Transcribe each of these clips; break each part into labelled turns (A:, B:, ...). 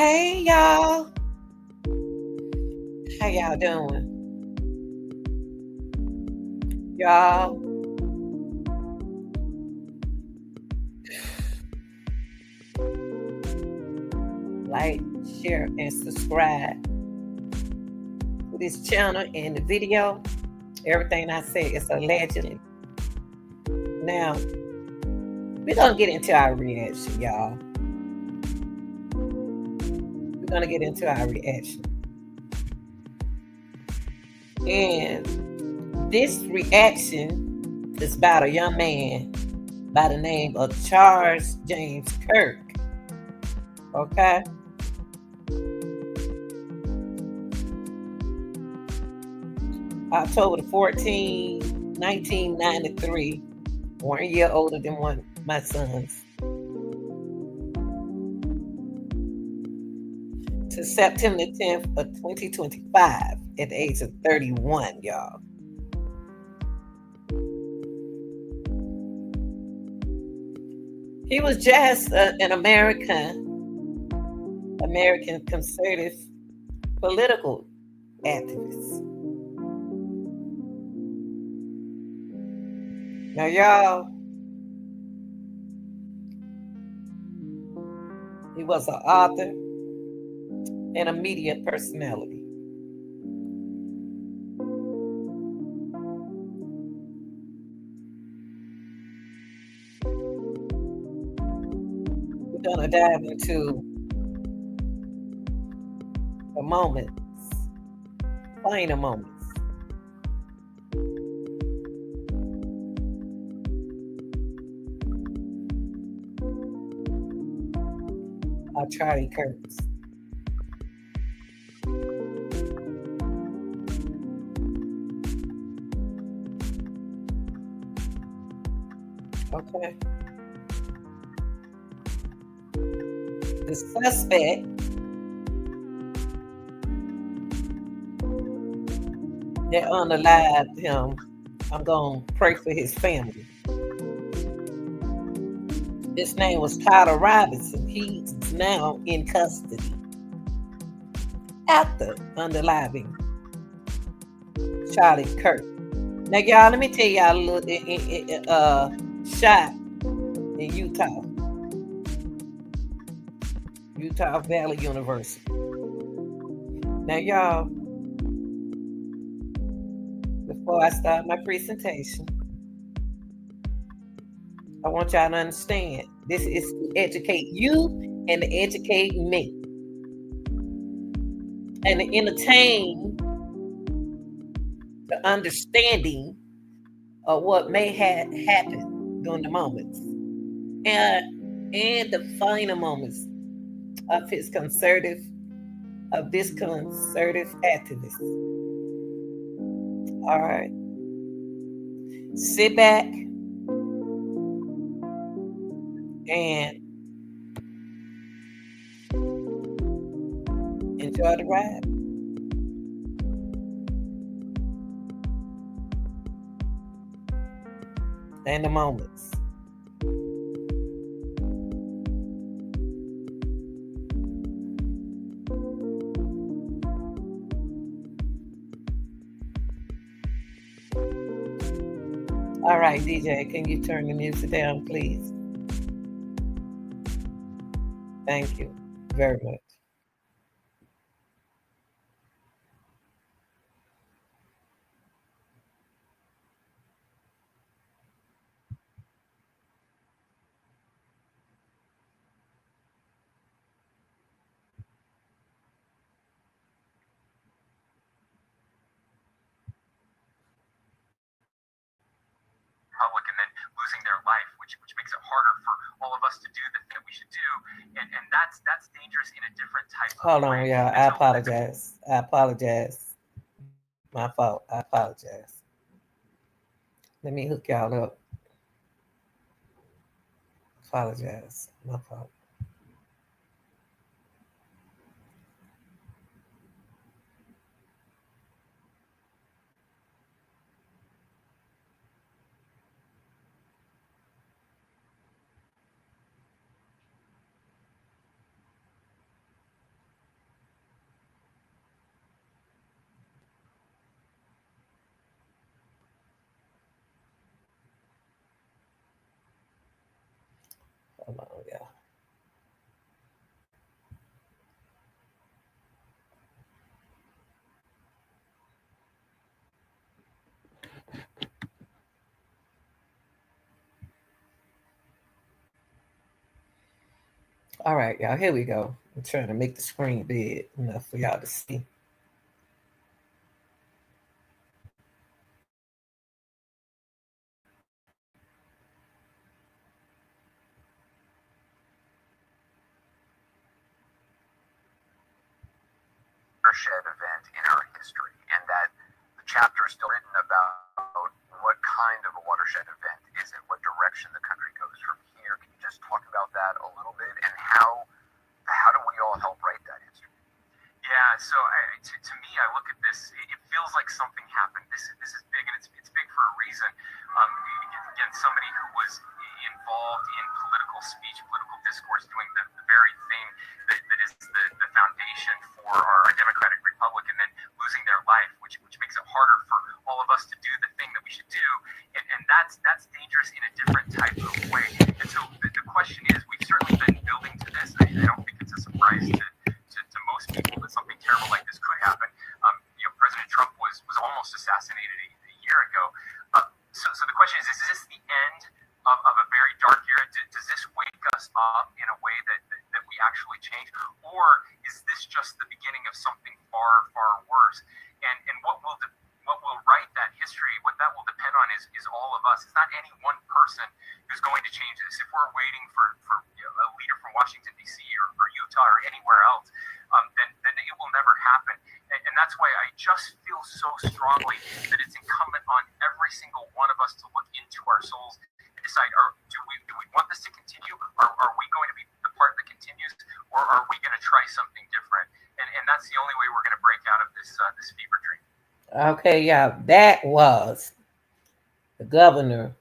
A: Hey y'all, how y'all doing? Y'all, like, share, and subscribe to this channel and the video. Everything I say is allegedly. Now, we're gonna get into our reaction, y'all. We're gonna get into our reaction. And this reaction is about a young man by the name of Charles James Kirk. Okay? October 14, 1993, 1 year older than one of my sons. To September 10th of 2025 at the age of 31, y'all. He was just an American conservative political activist. Now, y'all, he was an author and a media personality. We're gonna dive into the moments, final moments of Charlie Kirk's. Okay. The suspect that unalived him, I'm going to pray for his family. His name was Tyler Robinson. He's now in custody after unaliving Charlie Kirk. Now, y'all, let me tell y'all a little shot in Utah Valley University. Now, y'all, before I start my presentation, I want y'all to understand this is to educate you and to educate me and to entertain the understanding of what may have happened during the moments and the final moments of this conservative activist. All right. Sit back and enjoy the ride. And the moments. All right, DJ, can you turn the music down, please? Thank you very much.
B: Public and then losing their life, which makes it harder for all of us to do the thing that we should do, and that's dangerous in a different type of
A: Hold on,
B: way.
A: y'all. I apologize. My fault. I apologize. Let me hook y'all up. Apologize. My fault. All right, y'all, here we go. I'm trying to make the screen big enough for y'all to see.
B: Watershed event in our history, and that the chapter is still written about what kind of a watershed event is it, what direction the country goes from here. Can you just talk about that a little bit, and how do we all help write that history? Yeah, so to me, I look at this. It feels like something happened. This is big, and it's big for a reason. Again, somebody who was involved in political speech, political discourse, doing the very thing that is the foundation for our democratic republic, and then losing their life, which makes it harder for all of us to do the thing that we should do, and that's dangerous in a different type of way. And so the question is, we've certainly been building to this. I don't think it's a surprise to most people that something terrible like this could happen. President Trump was almost assassinated a year ago. So the question is this the end of a very dark era? Does this wake us up in a way that we actually change? Or is this just the beginning of something far, far worse? And what will write that history, what that will depend on is all of us. It's not any one person who's going to change this. If we're waiting for a leader from Washington, D.C. or Utah or anywhere else, then it will never happen. And that's why I just feel so strongly that it's incumbent on every single one of us to look into our souls and decide, do we want this to continue? Are we going to be the part that continues? Or are we going to try something different? And that's the only way we're going to break out of this fever dream.
A: Okay, yeah, that was the governor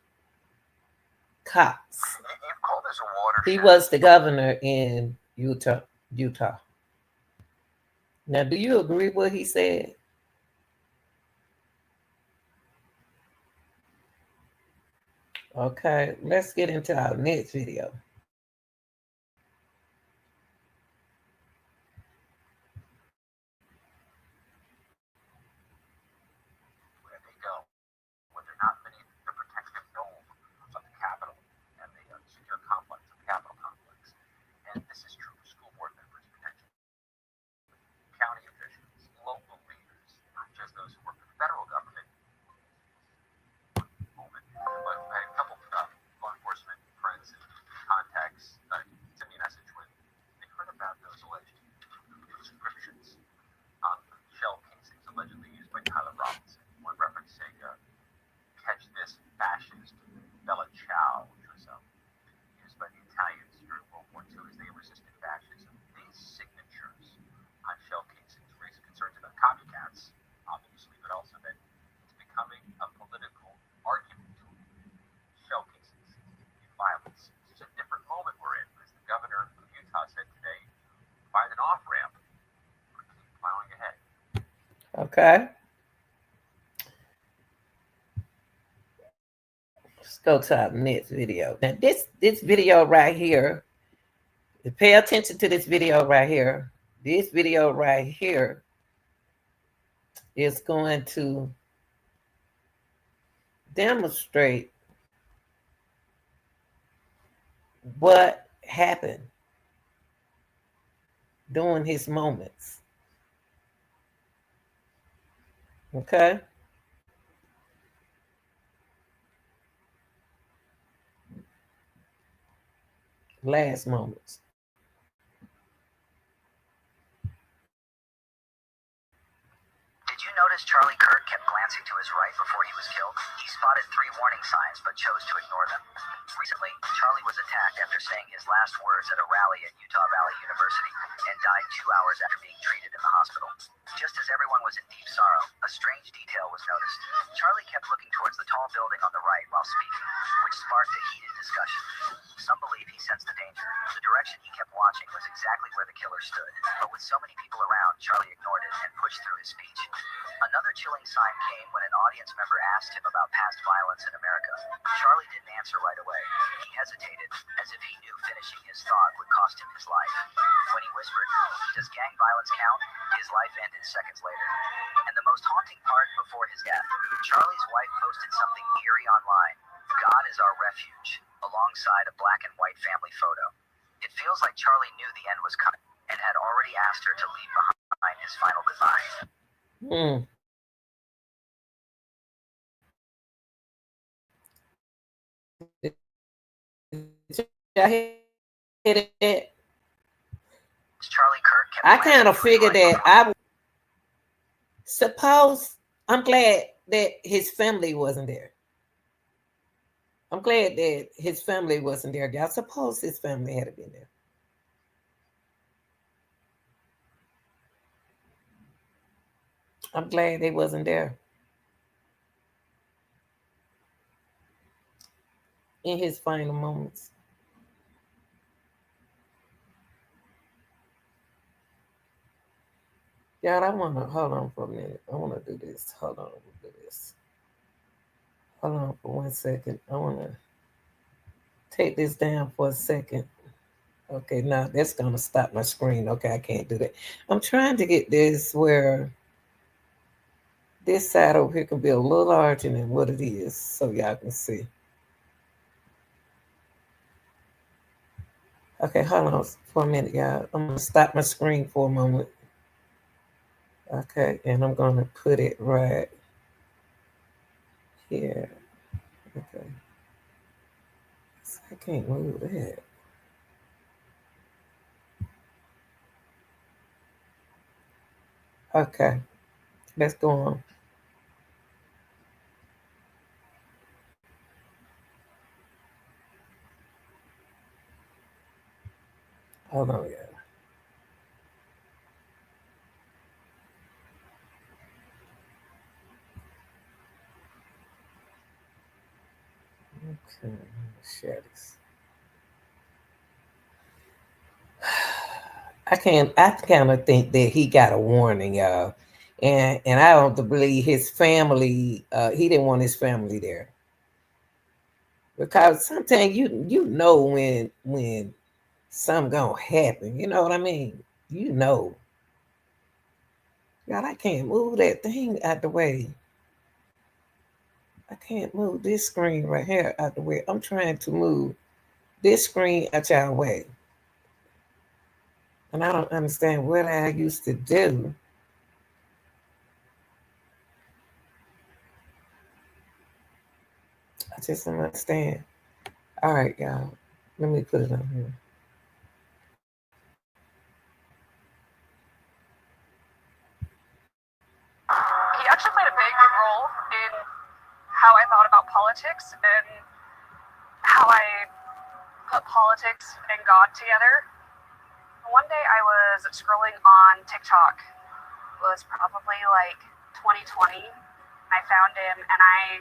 A: Cox.
B: You've called this a watershed.
A: He was the governor in Utah. Now, do you agree with what he said? Okay, let's get into our next video.
B: Where they go when they're not beneath the protective dome of the Capitol and the secure complex of the Capitol complex. And this is true for school board members, potentially county officials, local leaders, not just those who work for the federal government. But I had a couple of law enforcement friends and contacts send me a message when they heard about those alleged inscriptions on shell casings allegedly used by Tyler Robinson. One reference saying, catch this fascist Bella Ciao, which was used by the Italians during World War II as they resisted fascism. These signatures on shell casings raise concerns about copycats, obviously, but also that it's becoming a political argument tool. Shell casings violence. It's a different moment we're in. As the governor of Utah said today, find an off-ramp or keep plowing ahead.
A: Okay. Let's go to our next video. Now, this video right here, pay attention to this video right here. This video right here is going to demonstrate what happened during his moments. Okay? Last moments.
C: Did you notice Charlie Kirk kept glancing to his right before he was killed? He spotted 3 warning signs but chose to ignore them. Recently, Charlie was attacked after saying his last words at a rally at Utah Valley University and died 2 hours after being treated in the hospital. Just as everyone was in deep sorrow, a strange detail was noticed. Charlie kept looking towards the tall building on the right while speaking, which sparked a heated discussion. Some believe he sensed the danger. The direction he kept watching was exactly where the killer stood, but with so many people around, Charlie ignored it and pushed through his speech. Another chilling sign came when an audience member asked him about past violence in America. Charlie didn't answer right away. He hesitated, as if he knew finishing his thought would cost him his life. When he whispered, "Does gang violence count?" his life ended seconds later. And the most haunting part before his death, Charlie's wife posted something eerie online. "God is our refuge," alongside a black and white family photo. It feels like Charlie knew the end was coming and had already asked her to leave behind his final goodbye.
A: Hmm. Did y'all hear that?
C: Charlie Kirk kept
A: I
C: glancing
A: kind of
C: to his
A: figured
C: right
A: that
C: before.
A: I suppose I'm glad that his family wasn't there. I'm glad that his family wasn't there. I suppose his family had to been there. I'm glad they wasn't there in his final moments. God, I wanna hold on for a minute. I wanna do this. Hold on, do this. Hold on for 1 second. I wanna take this down for a second. Okay, now that's gonna stop my screen. Okay, I can't do that. I'm trying to get this where this side over here can be a little larger than what it is, so y'all can see. Okay, hold on for a minute, y'all. I'm gonna stop my screen for a moment. Okay, and I'm gonna put it right here. Okay, so I can't move that. Okay, let's go on. Hold on, y'all. Okay, share this. I can't. I kind of think that he got a warning, y'all, and I don't believe his family. He didn't want his family there because sometimes you know when something gonna happen. You know what I mean? You know. God, I can't move that thing out the way. I can't move this screen right here out the way. I'm trying to move this screen out your way, and I don't understand what I used to do. I just don't understand. All right, y'all. Let me put it on here.
D: He actually played a big role in how I thought about politics and how I put politics and God together. One day I was scrolling on TikTok. It was probably like 2020. I found him and I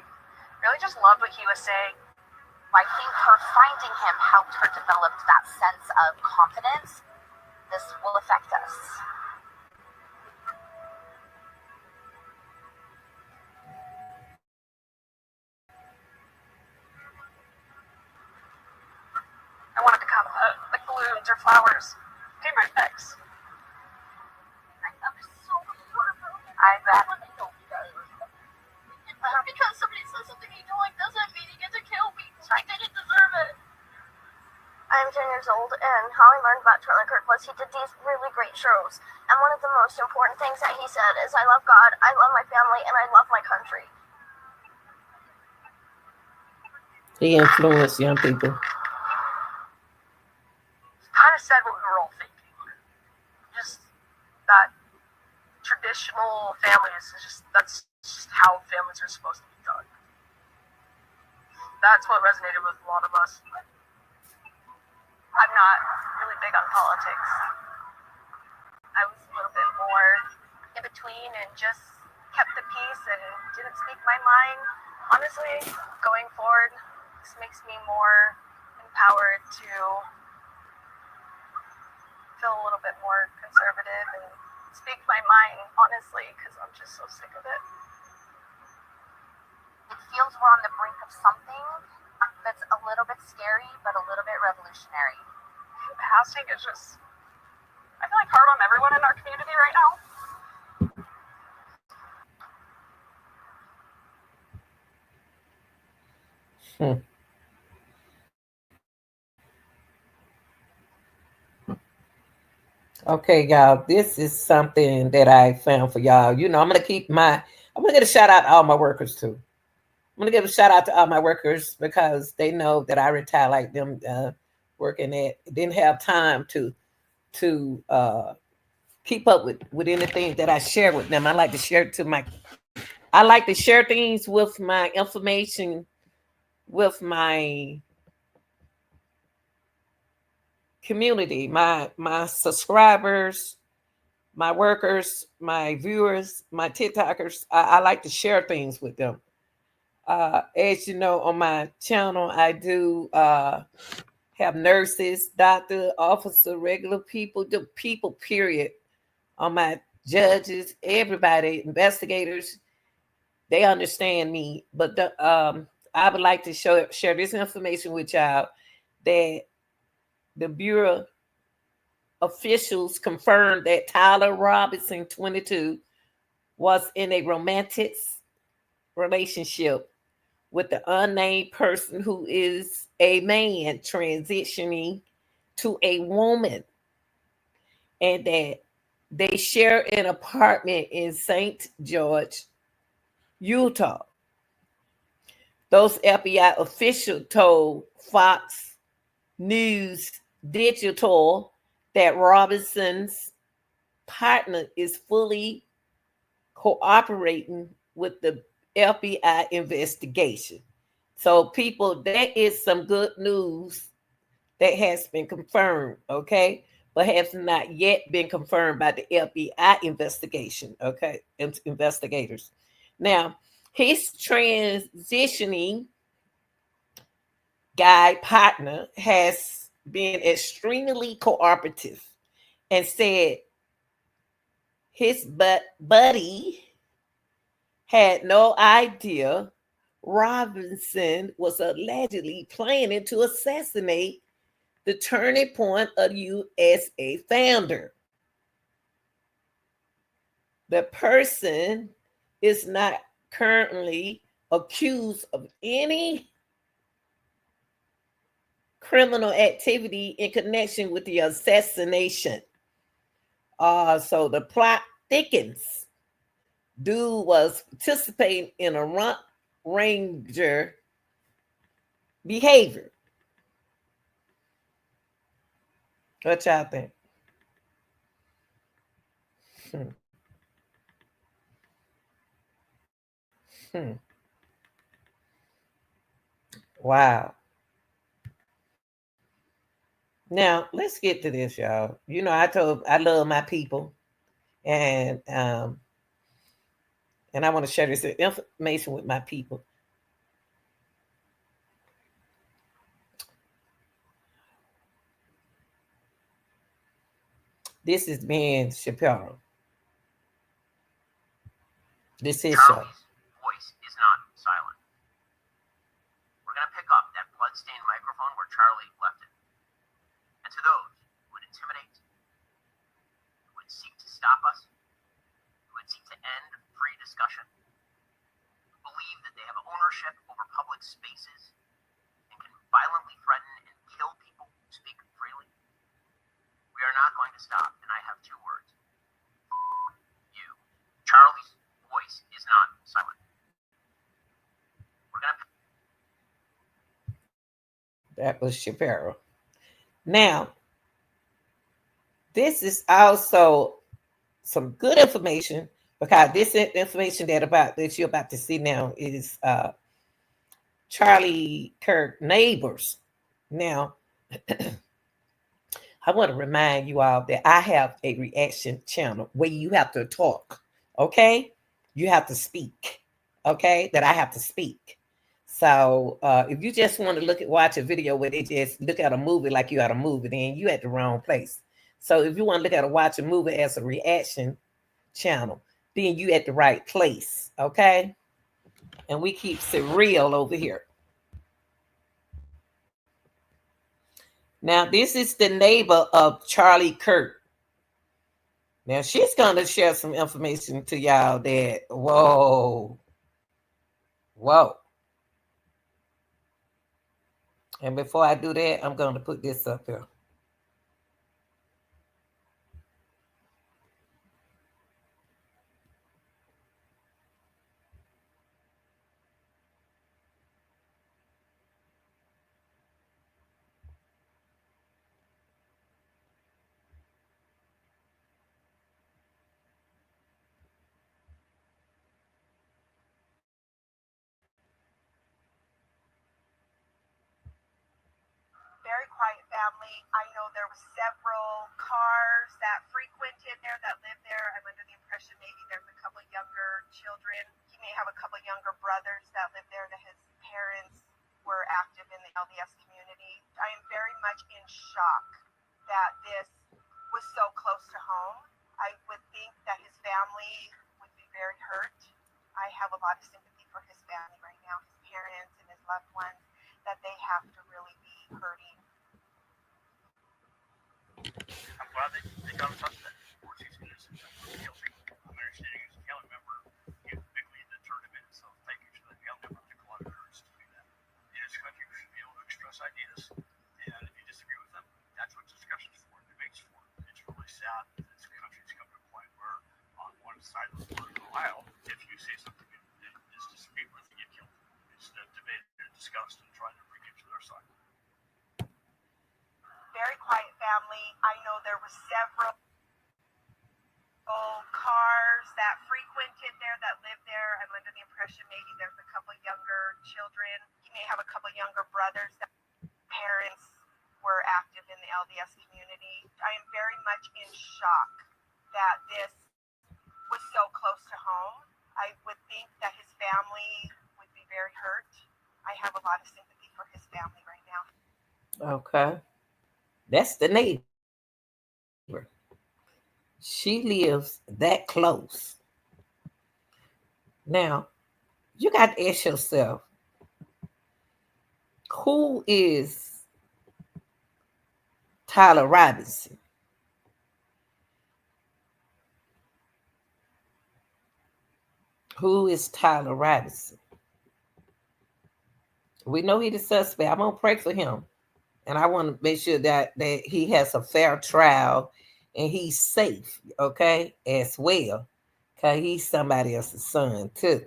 D: really just loved what he was saying.
E: I think her finding him helped her develop that sense of confidence. This will affect us.
D: I wanted to come like balloons or flowers. Pay my ex.
E: I'm so heartbroken.
D: I bet.
E: Because somebody says something you don't like doesn't mean you get to kill me. I didn't deserve it. I'm 10 years old, and how I learned about Charlie Kirk was he did these really great shows. And one of the most important things that he said is, I love God, I love my family, and I love my country.
A: He influenced young people.
D: Kind of said what we were all thinking. Just that traditional families is that's just how families are supposed to be done. That's what resonated with a lot of us. I'm not really big on politics. I was a little bit more in between and just kept the peace and didn't speak my mind. Honestly, going forward, this makes me more empowered to feel a little bit more conservative and speak my mind, honestly, because I'm just so sick of it.
E: It feels we're on the brink of something that's a little bit scary, but a little bit revolutionary.
D: Passing is just, I feel like hard on everyone in our community right now.
A: Hmm. Okay, y'all. This is something that I found for y'all. I'm gonna get a shout out to all my workers too. I'm gonna give a shout out to all my workers because they know that I retire like them working at didn't have time to keep up with anything that I share with them. I like to share things with my information with my community, my subscribers, my workers, my viewers, my TikTokers. I like to share things with them. As you know, on my channel, I do have nurses, doctor, officer, regular people, the people, period. On my judges, everybody, investigators, they understand me. But I would like to share this information with y'all that the Bureau officials confirmed that Tyler Robinson, 22, was in a romantic relationship with the unnamed person who is a man transitioning to a woman, and that they share an apartment in St. George, Utah. Those FBI officials told Fox News Digital that Robinson's partner is fully cooperating with the FBI investigation. So, people, that is some good news that has been confirmed, okay, but has not yet been confirmed by the FBI investigation, okay, investigators. Now, his transitioning guy partner has been extremely cooperative and said his buddy had no idea Robinson was allegedly planning to assassinate the turning point of USA founder. The person is not currently accused of any criminal activity in connection with the assassination. So the plot thickens. Dude was participating in a ranger behavior. What y'all think? Hmm. Hmm. Wow. Now let's get to this, y'all. You know, I love my people, and and I want to share this information with my people. This is Ben Shapiro. This is show.
B: Charlie's voice is not silent. We're going to pick up that bloodstained microphone where Charlie left it. And to those who would intimidate, who would seek to stop us, who would seek to end free discussion, who believe that they have ownership over public spaces and can violently threaten and kill people who speak freely, we are not going to stop, and I have two words. You. Charlie's voice is not silent. We're going to...
A: That was Shapiro. Now, this is also some good information, because this information that you're about to see now is Charlie Kirk neighbors. Now, I want to remind you all that I have a reaction channel where you have to talk, okay? You have to speak, okay? That I have to speak. So if you just want to watch a video where they just look at a movie like you at a movie, then you at the wrong place. So if you want to watch a movie as a reaction channel, then you at the right place, okay? And we keep it real over here. Now, this is the neighbor of Charlie Kirk. Now, she's going to share some information to y'all that, whoa. And before I do that, I'm going to put this up here.
F: family. I know there were several cars that frequented there, that lived there. I'm under the impression maybe there's a couple younger children. He may have a couple younger brothers that lived there, that his parents were active in the LDS community. I am very much in shock that this was so close to home. I would think that his family would be very hurt. I have a lot of sympathy for his family right now, his parents and his loved ones, that they have to really be hurting.
G: I'm glad they got in touch with that. Of course, he's innocent. My understanding is he only member bigly in the tournament, so thank you to the family member took a lot of courage to do that. In this country, we should be able to express ideas, and if you disagree with them, that's what discussion's for, debate's for. It's really sad that this country's come to a point where on one side of the political aisle, if you say something that is disagreed with, you get killed. Instead of debating and discussed and trying to bring it to their side.
F: Very quiet family. I know there were several cars that frequented there, that lived there. I'm under the impression maybe there's a couple younger children. He may have a couple younger brothers that parents were active in the LDS community. I am very much in shock that this was so close to home. I would think that his family would be very hurt. I have a lot of sympathy for his family right now.
A: Okay. That's the neighbor. She lives that close. Now, you got to ask yourself, who is Tyler Robinson? Who is Tyler Robinson? We know he's the suspect. I'm going to pray for him. And I want to make sure that he has a fair trial and he's safe, okay, as well. Because he's somebody else's son, too.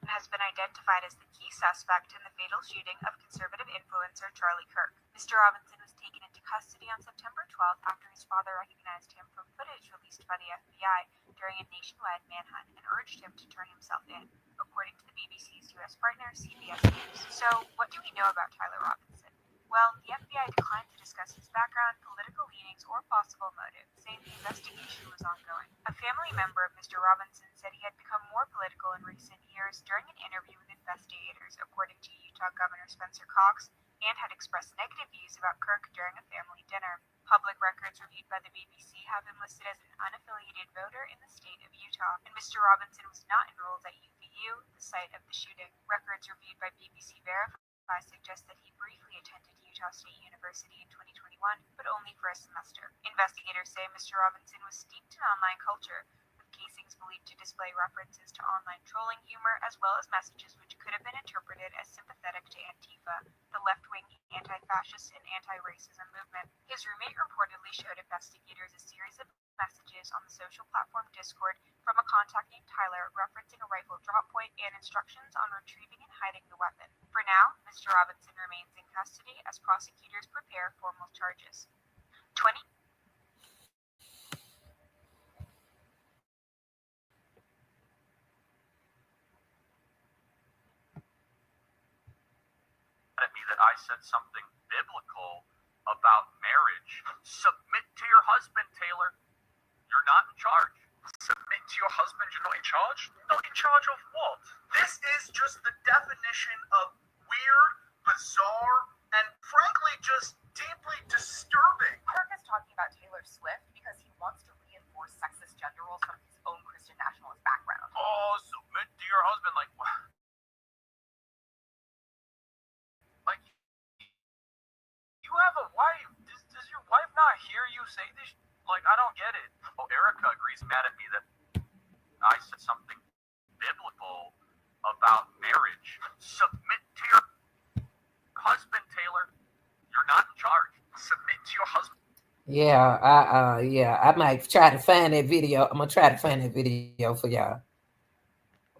H: Has been identified as the key suspect in the fatal shooting of conservative influencer Charlie Kirk. Mr. Robinson was taken into custody on September 12th after his father recognized him from footage released by the FBI during a nationwide manhunt and urged him to turn himself in, according to the BBC's U.S. partner, CBS News. So, what do we know about Tyler Robinson? Well, the FBI declined to discuss his background, political leanings, or possible motive, saying the investigation was ongoing. A family member of Mr. Robinson said he had become more political in recent years during an interview with investigators, according to Utah Governor Spencer Cox, and had expressed negative views about Kirk during a family dinner. Public records reviewed by the BBC have him listed as an unaffiliated voter in the state of Utah, and Mr. Robinson was not enrolled at UVU, the site of the shooting. Records reviewed by BBC Verify suggest that he briefly attended Utah State University in 2021, but only for a semester. Investigators say Mr. Robinson was steeped in online culture, with casings believed to display references to online trolling humor, as well as messages which could have been interpreted as sympathetic to Antifa, the left-wing anti-fascist and anti-racism movement. His roommate reportedly showed investigators a series of messages on the social platform Discord from a contact named Tyler referencing a rifle drop point and instructions on retrieving and hiding the weapon. For now, Mr. Robinson remains in custody as prosecutors prepare formal charges. 20
G: at me that I said something biblical about marriage. Submit to your husband, Taylor. You're not in charge.
B: Submit to your husband, you're not in charge? Not in charge of what? This is just the definition of weird, bizarre, and frankly just deeply disturbing.
I: Kirk is talking about Taylor Swift because he wants to reinforce sexist gender roles from his own Christian nationalist background.
G: Oh, submit to your husband. Like you have a wife. Does your wife not hear you say this? Like, I don't get it. Oh, Erica agrees, mad at me that I said something biblical about marriage. Submit to your husband, Taylor. You're not in charge. Submit to your husband.
A: Yeah, I might try to find that video. I'm gonna try to find that video for y'all.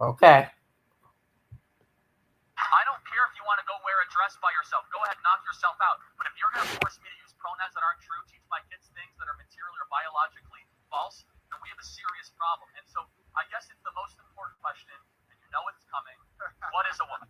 A: Okay.
G: I don't care if you want to go wear a dress by yourself. Go ahead, knock yourself out. But if you're going to force me to use pronouns that aren't true, teach my kids things that are materially or biologically false, then we have a serious problem. And so I guess it's the most important question, and you know it's coming. What is a woman?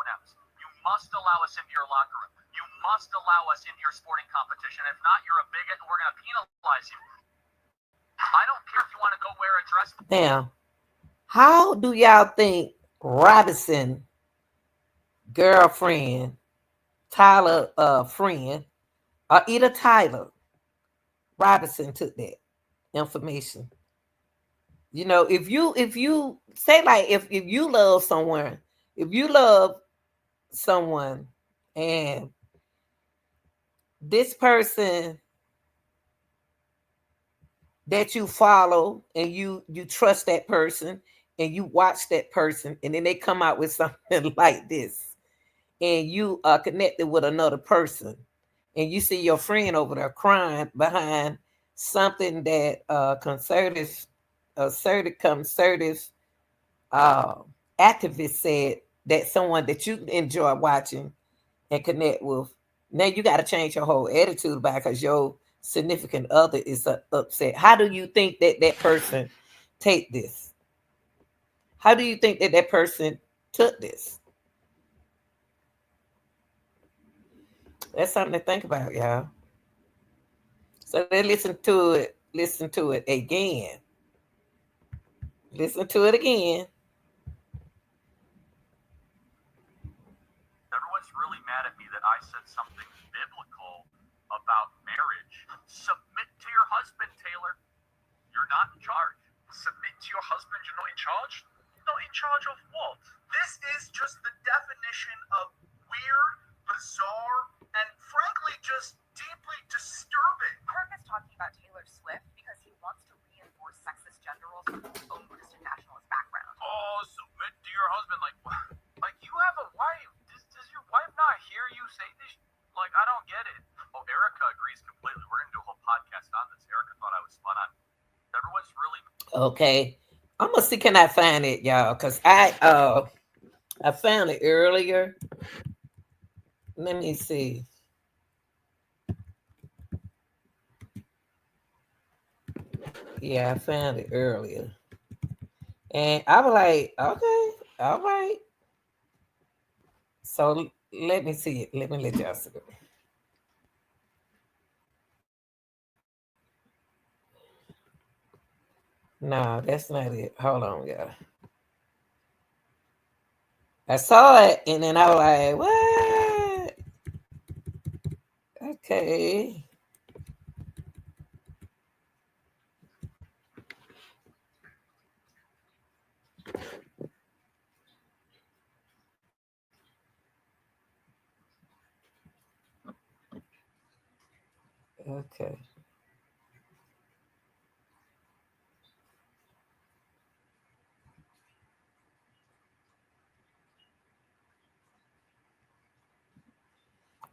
B: M&Ms. You must allow us into your locker room. You must allow us into your sporting competition. If not, you're a bigot and we're going to penalize you. I don't care if you want to go wear a dress.
A: Now, how do y'all think Robinson girlfriend, Tyler friend, or either Tyler Robinson took that information? You know, if you say like if you love someone, if you love someone and this person that you follow and you trust that person and you watch that person and then they come out with something like this and you are connected with another person and you see your friend over there crying behind something that conservative uh, activist said that someone that you enjoy watching and connect with. Now you got to change your whole attitude about because your significant other is upset. How do you think that that person take this? How do you think that that person took this? That's something to think about, y'all. So they listen to it. Listen to it again. Listen to it again.
B: Everyone's really mad at me that I said something biblical about marriage. Submit to your husband, Taylor. You're not in charge. Submit to your husband? You're not in charge? Not in charge of what? This is just the definition of weird, bizarre, and frankly just deeply disturbing.
I: Kirk is talking about Taylor Swift because he wants to reinforce sexist gender roles from his own Christian nationalist background.
B: Oh, submit to your husband. Like you have a wife. Does your wife not hear you say this? Like, I don't get it. Oh, Erica agrees completely. We're going to do a whole podcast on this. Erica thought I was spot on. Everyone's really...
A: Okay. I'm gonna see can I find it, y'all, because I found it earlier. Let me see. Yeah, I found it earlier. And I was like, okay, all right. So let me see it. Let me let y'all see it. No, that's not it. Hold on, y'all. I saw it and then I was like, what? Okay. Okay.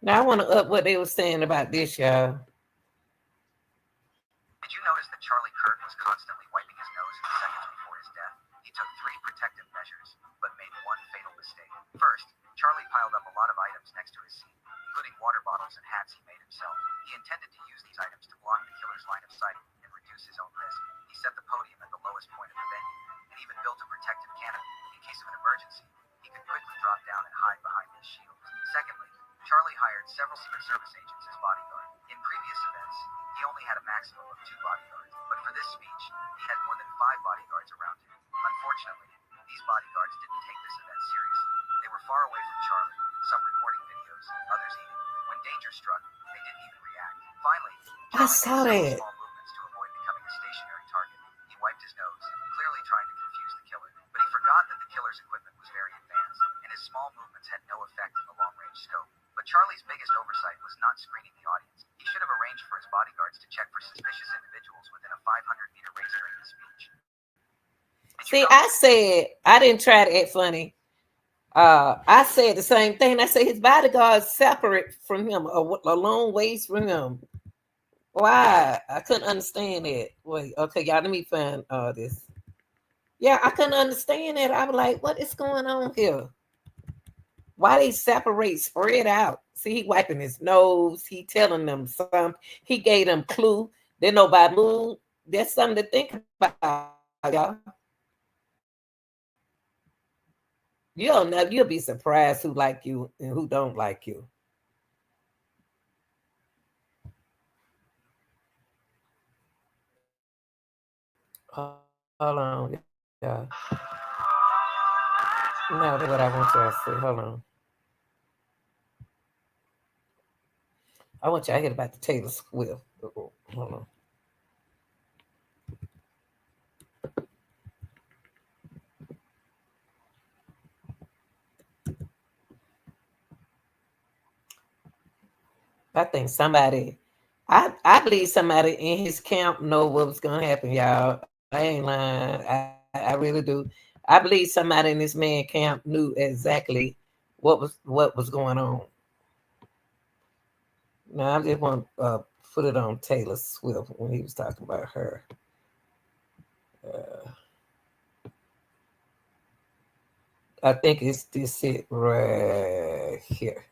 A: Now I want to up what they were saying about this, y'all.
C: Did you notice that Charlie Kirk was constantly wiping his nose in the seconds before his death? He took 3 protective measures, but made one fatal mistake. First, Charlie piled up a lot of items next to his seat, including water bottles and hats he made himself. He intended to use these items to block the killer's line of sight and reduce his own risk. He set the podium at the lowest point of the venue, and even built a protective canopy in case of an emergency. He could quickly drop down and hide behind his shield. Secondly, Charlie hired several Secret Service agents as bodyguard. In previous events, he only had a maximum of 2 bodyguards, but for this speech, he had more than 5 bodyguards around him. Unfortunately, these bodyguards didn't take this event seriously. They were far away from Charlie, some recording videos, others eating. When danger struck, they didn't even react. Finally,
A: I
C: Charlie
A: saw
C: made several
A: that.
C: small movements to avoid becoming a stationary target. He wiped his nose, clearly trying to confuse the killer, but he forgot that the killer's equipment was very advanced, and his small movements had no effect in the long-range scope. But Charlie's biggest oversight was not screening the audience. He should have arranged for his bodyguards to check for suspicious individuals within a 500-meter race during the speech.
A: See, I said I didn't try to act funny. I said the same thing. I said his bodyguards separate from him, a long ways from him. Why? I couldn't understand it. Wait, okay, y'all, let me find this. Yeah, I couldn't understand it. I was like, what is going on here? Why they separate, spread out? See, he wiping his nose. He telling them something. He gave them clue. Then nobody moved. That's something to think about, y'all. You don't know. You'll be surprised who like you and who don't like you. Hold on, yeah. No, that's what I want y'all to say. Hold on. I want y'all to hear about the Taylor Swift. Hold on. I think somebody, I believe somebody in his camp know what was gonna happen, y'all. I ain't lying. I really do. I believe somebody in this man camp knew exactly what was going on. Now I just want to put it on Taylor Swift when he was talking about her. Uh, I think it's this it right here.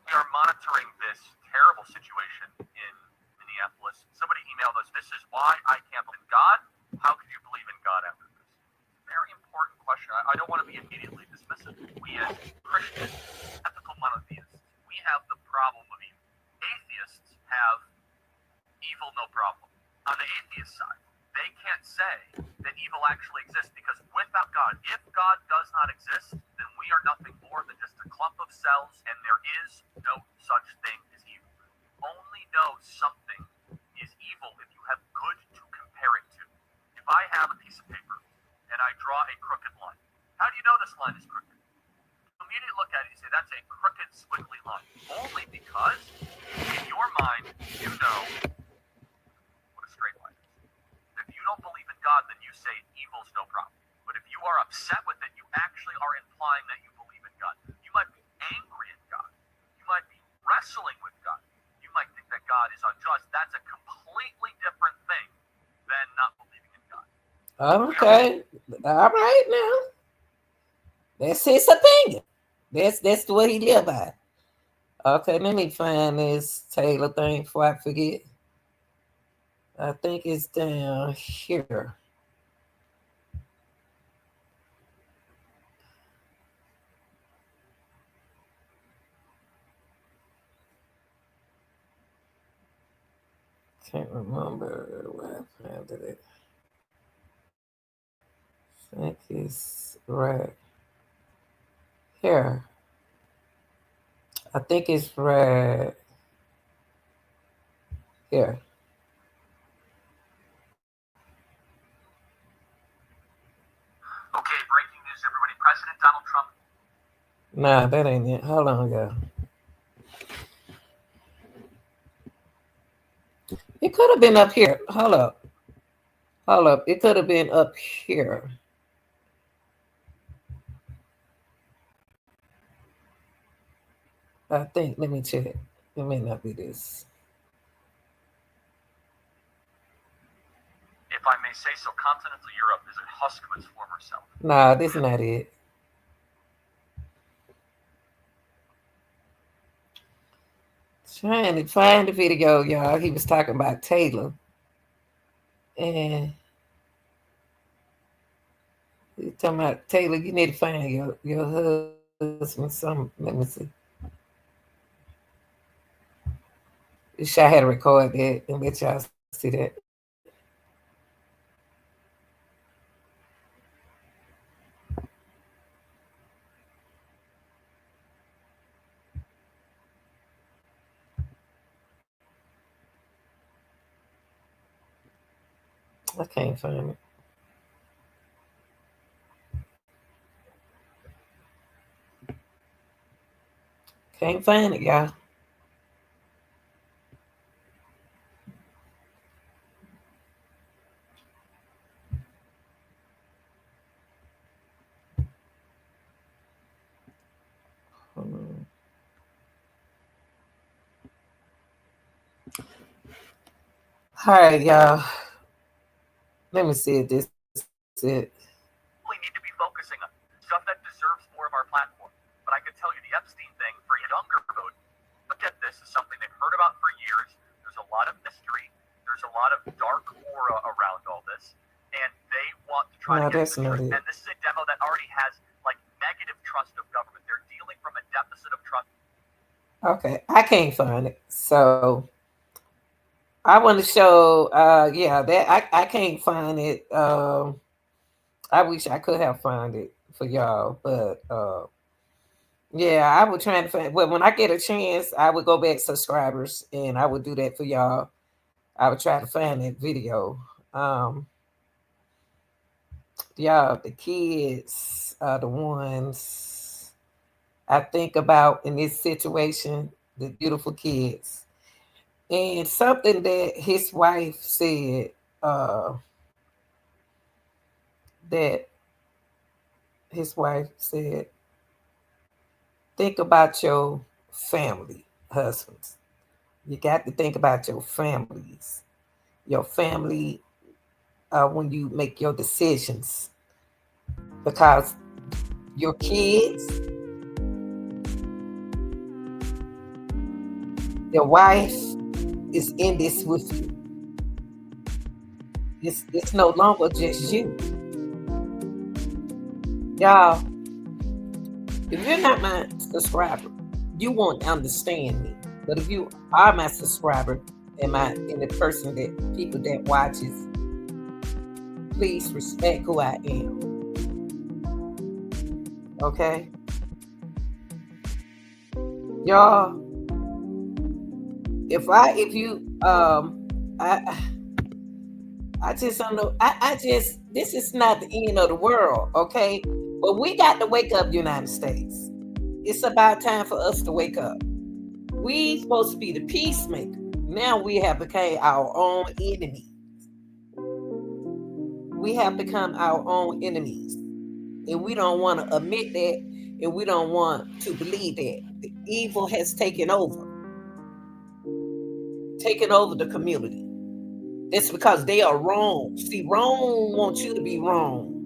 B: We are monitoring this terrible situation in Minneapolis. Somebody emailed us, this is why I can't believe in God. How could you believe in God after this? Very important question. I don't want to be immediately dismissive. We as Christians, ethical monotheists, we have the problem of evil. Atheists have evil no problem. On the atheist side, they can't say that evil actually exists because without God, if God does not exist, then we are nothing more than just a clump of cells and there is no such thing as evil. You only know something is evil if you have good to compare it to. If I have a piece of paper and I draw a crooked line, how do you know this line is crooked? You immediately look at it and say that's a crooked, squiggly line. Only because in your mind you know what a straight line is. If you don't believe in God, then you say evil's no problem. But if you are upset with it, you actually are implying that you believe in God. You might be angry at God. You might be wrestling with God. You might think that God is unjust. That's a completely different thing than not believing in God.
A: Okay, all right now. That's his opinion. That's the way he live by. Okay, let me find this Taylor thing before I forget. I think it's down here. Can't remember where I found it. I think it's right here. I think it's right here.
B: Okay, breaking news, everybody. President Donald Trump.
A: Nah, that ain't it. Hold on, y'all. It could have been up here. Hold up. Hold up. It could have been up here. I think. Let me check. It may not be this.
B: If I may say so, continental Europe is a husk of its former self.
A: Nah, this is not it. Trying to find the video, y'all. He was talking about Taylor. And he's talking about Taylor, you need to find your husband some. Let me see. Wish I had to record that and let y'all see that. I can't find it. Can't find it, y'all. All right, y'all. Let me see if this is it.
B: We need to be focusing on stuff that deserves more of our platform. But I can tell you the Epstein thing for younger vote, look at this as something they've heard about for years. There's a lot of mystery. There's a lot of dark aura around all this. And they want to try trying
A: No,
B: to get
A: that's
B: into the
A: not
B: truth.
A: it.
B: And this is a demo that already has like negative trust of government. They're dealing from a deficit of trust.
A: Okay, I can't find it. So I want to show yeah, that I can't find it. I wish I could have found it for y'all, but yeah, I was trying to find. Well, when I get a chance, I would go back subscribers, and I would do that for y'all. I would try to find that video. Um, y'all, the kids are the ones I think about in this situation. The beautiful kids, and something that his wife said. That his wife said, think about your family, husbands. You got to think about your families. Your family when you make your decisions. Because your kids, your wife is in this with you. It's no longer just you. Y'all, if you're not my subscriber, you won't understand me. But if you are my subscriber and the person that people that watches, please respect who I am. Okay? Y'all, I just don't know. This is not the end of the world, okay? But we got to wake up, United States. It's about time for us to wake up. We supposed to be the peacemaker. Now we have become our own enemy. We have become our own enemies. And we don't want to admit that, and we don't want to believe that. The evil has taken over the community. It's because they are wrong. See, wrong wants you to be wrong.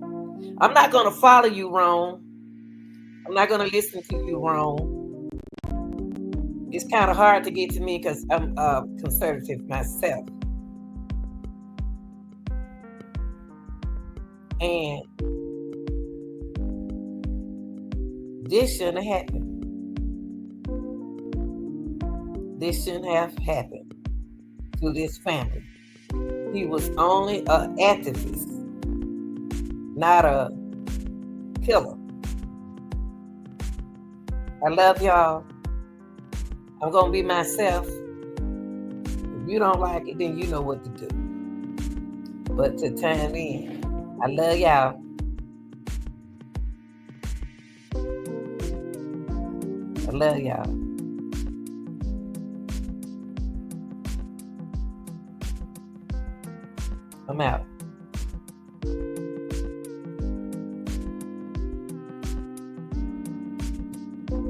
A: I'm not going to follow you wrong. I'm not going to listen to you wrong. It's kind of hard to get to me because I'm conservative myself. And this shouldn't have happened. This shouldn't have happened to this family. He was only an activist, not a killer. I love y'all. I'm going to be myself. If you don't like it, then you know what to do. But to time in, I love y'all. I love y'all. I'm out.